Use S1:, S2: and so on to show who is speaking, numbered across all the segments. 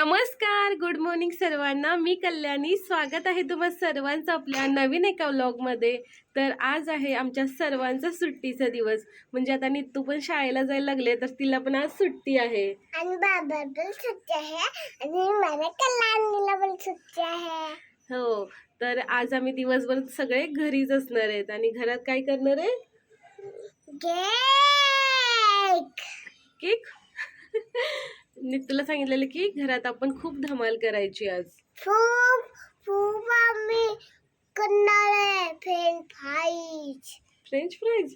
S1: नमस्कार, good morning सर्वांना. मी कल्याणी. स्वागत आहे तुम्हा सर्वांचं आपल्या नवीन एका व्लॉगमध्ये. तर आज आहे आमच्या सर्वांचा सुट्टीचा दिवस. म्हणजे आता नित्तू पण शाळेला जायला लागले, तर तिला पण आज सुट्टी आहे
S2: आणि बाबा पण सुट्टी आहे आणि मला कल्याणीला पण सुट्टी आहे.
S1: हो, तर आज आम्ही दिवसभर सगळे घरीच असणार आहेत. आणि घरात काय करणार आहे? केक. नित्तूला सांगितलेलं की घरात आपण खूप धमाल करायची आज.
S2: खूप खूप आम्ही करणार आहे फ्रेंच
S1: फ्राईज.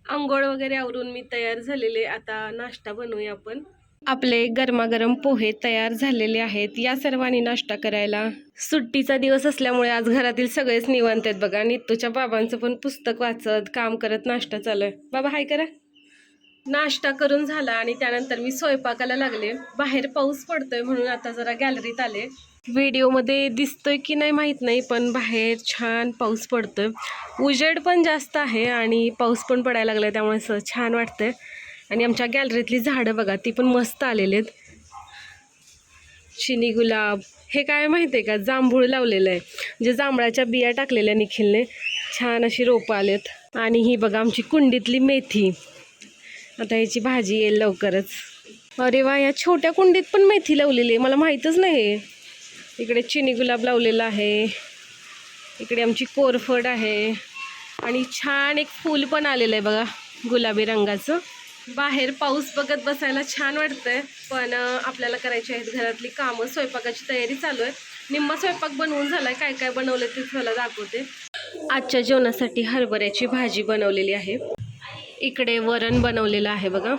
S1: आंघोळ वगैरे आवरून मी तयार झालेले. आता नाश्ता बनवूया आपण. आपले गरमागरम पोहे तयार झालेले आहेत. या सर्वांनी नाश्ता करायला. सुट्टीचा दिवस असल्यामुळे आज घरातील सगळेच निवांत आहेत बघा. नित्तूच्या बाबांचं पण पुस्तक वाचत काम करत नाश्ता चालू आहे. बाबा हाय करा. नाश्ता करून झाला आणि त्यानंतर मी स्वयंपाकाला लागले. बाहेर पाऊस पडतोय म्हणून आता जरा गॅलरीत आले. व्हिडिओमध्ये दिसतोय की नाही माहीत नाही, पण बाहेर छान पाऊस पडतोय. उजेड पण जास्त आहे आणि पाऊस पण पडायला लागलाय, त्यामुळे असं छान वाटतंय. आणि आमच्या गॅलरीतली झाडं बघा, ती पण मस्त आलेली आहेत. चिनी गुलाब, हे काय माहिती आहे का, जांभूळ लावलेलं आहे. म्हणजे जांभळाच्या बिया टाकलेल्या निखिलने, छान अशी रोपं आलेत. आणि ही बघा आमची कुंडीतली मेथी. आता याची भाजी येईल लवकरच. अरे वा, या छोट्या कुंडीत पण मेथी लावलेली आहे, मला माहीतच नाही. इकडे चिनी गुलाब लावलेला आहे. इकडे आमची कोरफड आहे. आणि छान एक फूल पण आलेलं आहे बघा, गुलाबी रंगाचं. बाहेर पाऊस बघत बसायला छान वाटतंय, पण आपल्याला करायची आहेत घरातली कामं. स्वयंपाकाची तयारी चालू आहे. निम्मा स्वयंपाक बनवून झालाय. काय काय बनवलं ते मला दाखवते. आजच्या जेवणासाठी हरभऱ्याची भाजी बनवलेली आहे. इकडे वरण बनवलेलं आहे बघा.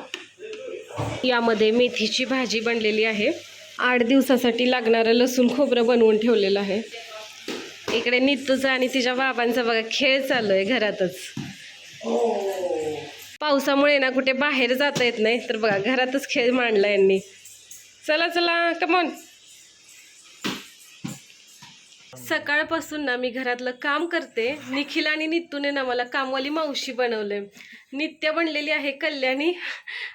S1: यामध्ये मेथीची भाजी बनलेली आहे. 8 दिवसासाठी लागणारं लसूण खोबरं बनवून ठेवलेलं आहे. इकडे नित्तूचा आणि तिच्या बाबांचा बघा खेळ चालू आहे घरातच. पावसामुळे ना कुठे बाहेर जाता येत नाही, तर बघा घरातच खेळ मांडला यांनी. चला चला, कमॉन. सकाळपासून ना मी घरातलं काम करते. निखिल आणि नित्तूने ना मला कामवाली मावशी बनवले. नित्य बनलेली आहे कल्याणी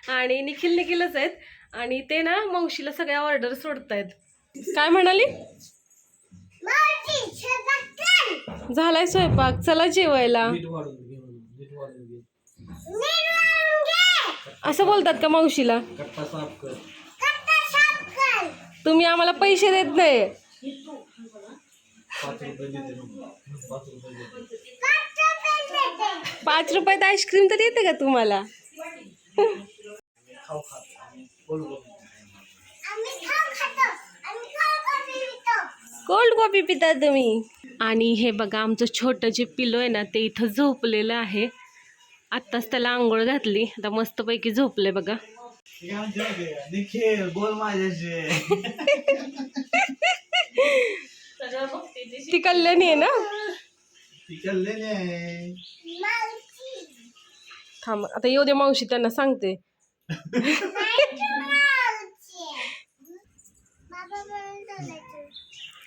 S1: आणि निखिलच आहेत. आणि ते ना मावशीला सगळ्या ऑर्डर सोडतायत. काय म्हणाली? झालाय स्वयंपाक, चला जेवायला. असं बोलतात का मावशीला? तुम्ही आम्हाला पैसे देत नाही. 5 रुपयात आईस्क्रीम तर येते का तुम्हाला? कोल्ड कॉफी पिता तुम्ही. आणि हे बघा आमचं छोटं जे पिलो आहे ना, ते इथं झोपलेलं आहे. आत्ताच त्याला आंघोळ घातली, आता मस्तपैकी झोपले बघा. ती कल्याणी आहे ना. थांब, आता येऊ दे मावशी, त्यांना सांगते.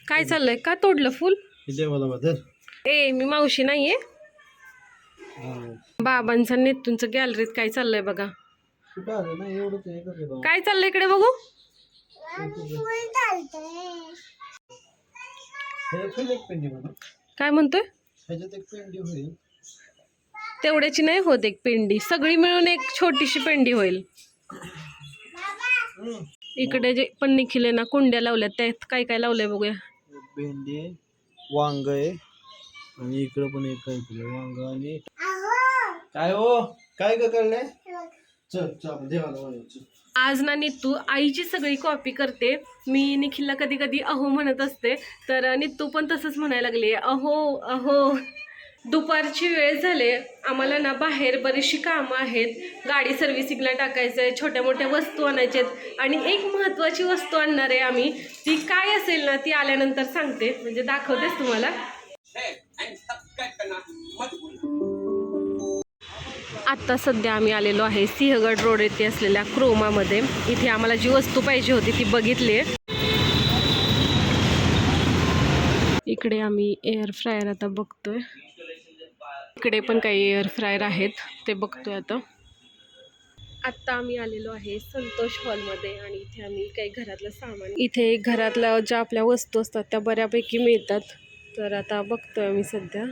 S1: काय चाललंय? का तोडलं फुल? ए, मी मावशी नाहीये. बाबांचा नेतूंचं गॅलरीत काय चाललंय बघा. काय चाललंय इकडे बघू. काय म्हणतोय? तेवढ्याची नाही होत एक पेंडी, सगळी मिळून एक छोटीशी पेंडी होईल. इकडे जे पण निखिल ना कुंड्या लावल्यात, त्यात काय काय लावलंय बघूया.
S3: भेंडी, वांग आहे आणि इकडे पण एक काय वांग आणि काय हो काय करलंय. चल चल जेवायला.
S1: आज ना नित्तू आईची सगळी कॉपी करते. मी निखिलला कधी कधी अहो म्हणत असते, तर नित्तू पण तसंच म्हणायला लागले, अहो अहो. दुपारची वेळ झाले. आम्हाला ना बाहेर बरीचशी कामं आहेत. गाडी सर्व्हिसिंगला टाकायचं आहे, छोट्या मोठ्या वस्तू आणायच्या आहेत. आणि एक महत्त्वाची वस्तू आणणार आहे आम्ही. ती काय असेल ना ती आल्यानंतर सांगते, म्हणजे दाखवतेच तुम्हाला. आत्ता सध्या आम्ही आलेलो आहे सिंहगड रोड येथे असलेल्या क्रोमामध्ये. इथे आम्हाला जी वस्तू पाहिजे होती ती बघितली आहे. इकडे आम्ही एअर फ्रायर आता बघतोय. इकडे पण काही एअर फ्रायर आहेत, ते बघतोय आता. आत्ता आम्ही आलेलो आहे संतोष हॉलमध्ये आणि इथे आम्ही काही घरातलं सामान, इथे घरातल्या ज्या आपल्या वस्तू असतात त्या बऱ्यापैकी मिळतात. तर आता बघतोय आम्ही सध्या.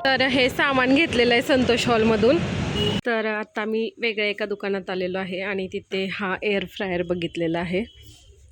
S1: तर हे सामान घेतलेलं आहे संतोष हॉलमधून. तर आता मी वेगळ्या एका दुकानात आलेलो आहे आणि तिथे हा एअर फ्रायर बघितलेला आहे.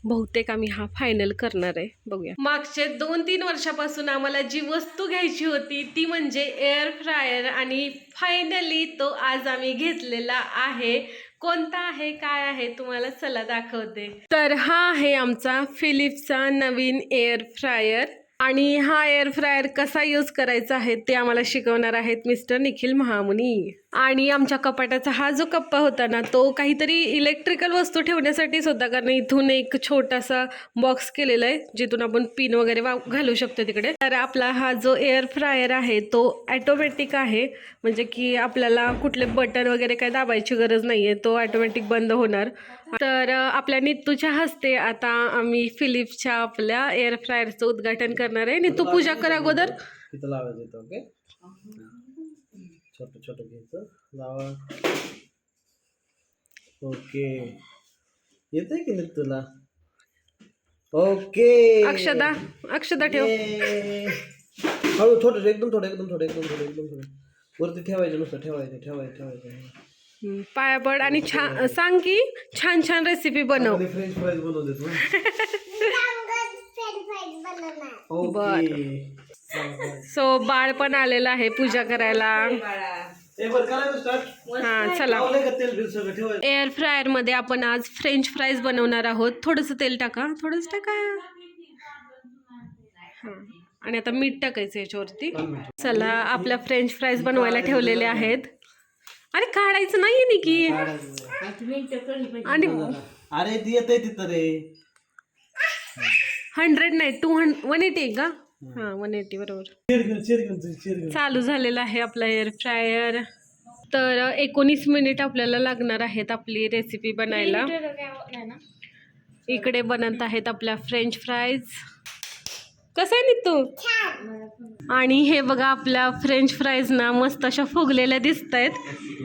S1: बहुतेक आम्ही हा फायनल करणार आहे, बघूया. मागचे 2-3 वर्षापासून आम्हाला जी वस्तू घ्यायची होती ती म्हणजे एअर फ्रायर आणि फायनली तो आज आम्ही घेतलेला आहे. कोणता आहे काय आहे तुम्हाला चला दाखवते. तर हा आहे आमचा फिलिप्सचा नवीन एअर फ्रायर आणि हा एअर फ्रायर कसा यूज करायचा आहे ते आम्हाला शिकवणार आहेत मिस्टर निखिल महामुनी. आणि आमच्या कपाटाचा हा जो कप्पा होता ना तो काहीतरी इलेक्ट्रिकल वस्तू ठेवण्यासाठीच होता, कारण इथून एक छोटासा बॉक्स केलेला आहे जिथून आपण पिन वगैरे घालू शकतो तिकडे. तर आपला हा जो एअर फ्रायर आहे तो ॲटोमॅटिक आहे, म्हणजे की आपल्याला कुठले बटन वगैरे काही दाबायची गरज नाही आहे, तो ऑटोमॅटिक बंद होणार. तर आपल्या नित्तूच्या हस्ते आता आम्ही फिलिप्सच्या आपल्या एअर फ्रायरचं उद्घाटन करणार आहे. नित्तू पूजा कर अगोदर.
S3: तिथं लावायचं येतं. ओके, छोटं छोटं घ्यायचं, लावा. ओके, येतंय की नाही तुला? ओके,
S1: अक्षदा ठेव.
S3: हळू, थोडं एकदम थोडं वरती ठेवायचं, नुसतं ठेवायचं.
S1: पाया पड आणि छान सांग की छान छान रेसिपी बनव.
S3: फ्रेंच फ्राईज बनवतात
S1: बर. सो बाळ पण आलेलं आहे पूजा करायला. हा चला. एअर फ्रायर मध्ये आपण आज फ्रेंच फ्राईज बनवणार आहोत. थोडंसं तेल टाका, हा. आणि आता मीठ टाकायचं याच्यावरती. चला, आपल्या फ्रेंच फ्राईज बनवायला ठेवलेले आहेत. अरे काढायचं नाहीये निकी. आणि
S3: अरे येतंय तिथं रे.
S1: 100 नाही 180 का? हा 180 बरोबर. चालू झालेला आहे आपला एअर फ्रायर. तर 19 मिनिट आपल्याला लागणार आहेत आपली रेसिपी बनायला. इकडे बनत आहेत आपल्या फ्रेंच फ्राईज. कसं आहे नित्तू? आणि हे बघा आपल्या फ्रेंच फ्राईज ना मस्त अशा फुगलेल्या दिसत आहेत.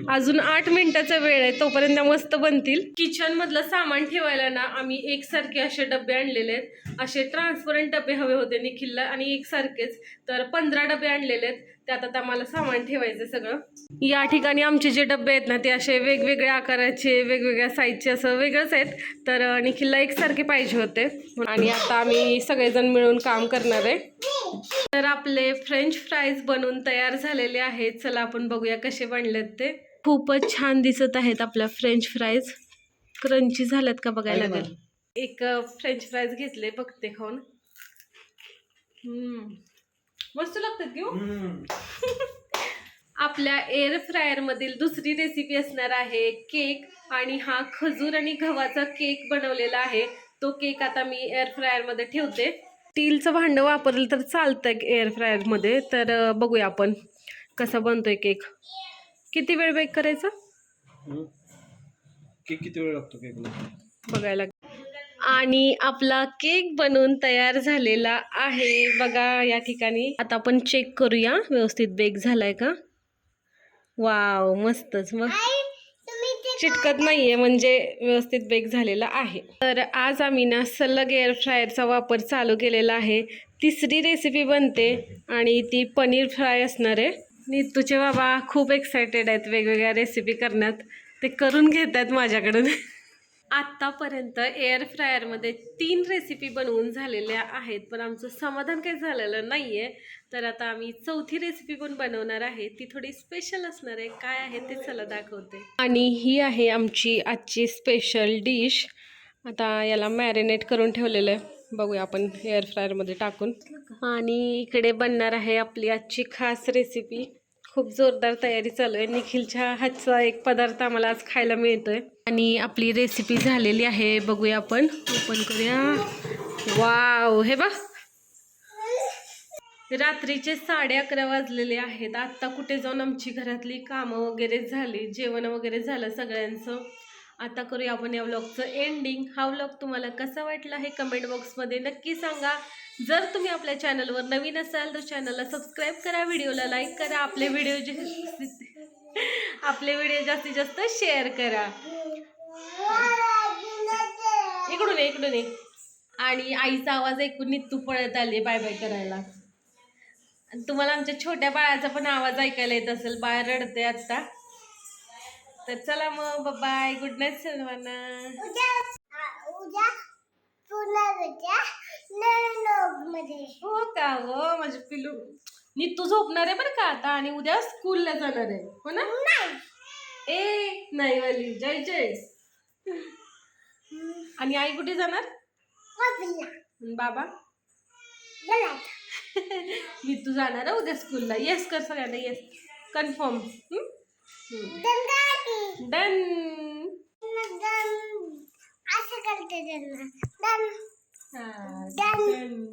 S1: अजून 8 मिनिटाचा वेळ आहे, तोपर्यंत त्या मस्त बनतील. किचन मधलं सामान ठेवायला ना आम्ही एकसारखे असे डबे आणलेले आहेत. असे ट्रान्सपरंट डबे हवे होते निखिलला आणि एकसारखेच, तर 15 डबे आणलेले आहेत. त्यात आता मला सामान ठेवायचं सगळं. या ठिकाणी आमचे जे डबे आहेत ना ते असे वेगवेगळ्या आकाराचे, वेगवेगळ्या साईजचे, असं वेगळंच आहेत. तर निखिलला एकसारखे पाहिजे होते आणि आता आम्ही सगळेजण मिळून काम करणार आहे. तर आपले फ्रेंच फ्राईज बनवून तयार झालेले आहेत. चला आपण बघूया कसे बनलेत ते. खूपच छान दिसत आहेत आपल्या फ्रेंच फ्राईज. क्रंची झाल्यात का बघायला लागेल. एक फ्रेंच फ्राईज घेतले, बघते खाऊन. मस्त लागतात की. आपल्या एअर फ्रायर मधील दुसरी रेसिपी असणार आहे केक. आणि हा खजूर आणि गव्हाचा केक बनवलेला आहे. तो केक आता मी एअर फ्रायर मध्ये ठेवते. स्टीलचं भांडं वापरलं तर चालतं एअर फ्रायर मध्ये. तर बघूया आपण कसा बनतोय केक. किती वेळ बेक करायचा?
S3: केक किती वेळ लागतो केकला
S1: बघायला. आणि आपला केक बनवून तयार झालेला आहे बघा या ठिकाणी. आता आपण चेक करूया व्यवस्थित बेक झालाय का. वाव, मस्तच. मग चिटकत नाहीये, म्हणजे व्यवस्थित बेक झालेला आहे. तर आज आम्ही ना सलग एअर फ्रायरचा वापर चालू केलेला आहे. तिसरी रेसिपी बनते आणि ती पनीर फ्राय असणार आहे. नित्तूचे बाबा खूप एक्सायटेड आहेत वेगवेगळ्या रेसिपी करण्यात. ते करून घेत आहेत माझ्याकडून. आत्तापर्यंत एअर फ्रायरमध्ये 3 रेसिपी बनवून झालेल्या आहेत, पण आमचं समाधान काही झालेलं नाही आहे. तर आता आम्ही 4थी रेसिपी पण बनवणार आहे. ती थोडी स्पेशल असणार आहे. काय आहे ते चला दाखवते. आणि ही आहे आमची आजची स्पेशल डिश. आता याला मॅरिनेट करून ठेवलेलं आहे, बघूया आपण एअर फ्रायरमध्ये टाकून. आणि इकडे बनणार आहे आपली आजची खास रेसिपी. खूप जोरदार तयारी चालू आहे. निखिलच्या हातचा एक पदार्थ आम्हाला आज खायला मिळतोय. आणि आपली रेसिपी झालेली आहे, बघूया आपण. ओपन करूया. वाव, हे बघ. रात्रीचे 11:30 वाजलेले आहेत. आत्ता कुठे जाऊन आमची घरातली कामं वगैरे झाली, जेवण वगैरे झालं सगळ्यांचं. आता करूया आपण या व्लॉगचं एंडिंग. हा व्लॉग तुम्हाला कसा वाटला हे कमेंट बॉक्समध्ये नक्की सांगा. जर तुम्ही आपल्या चॅनलवर नवीन असाल तर चॅनलला सबस्क्राईब करा, व्हिडिओला लाईक करा, आपले व्हिडिओ जास्तीत जास्त शेअर करा. इकडून ये. आणि आईचा आवाज ऐकून नित्तू पळत आले बाय बाय करायला. आणि तुम्हाला आमच्या छोट्या बाळाचा पण आवाज ऐकायला येत असेल. बाळ रडते आता. तर चला मग बाय, गुड नाईट सर्वांना.
S2: उद्या पुन्हा भेटूया नवीन व्लॉगमध्ये.
S1: हो का? हो माझे पिलू नित्तू झोपणार आहे बरं का आता, आणि उद्या स्कूलला जाणार आहे हो ना? ए नाही वाली जय जय. आणि आई कुठे जाणार? बाबा नित्तू जाणार आहे उद्या स्कूलला. येस कर सगळ्यांना, येस कन्फर्म. डन.
S2: असं करते त्यांना.
S1: डन.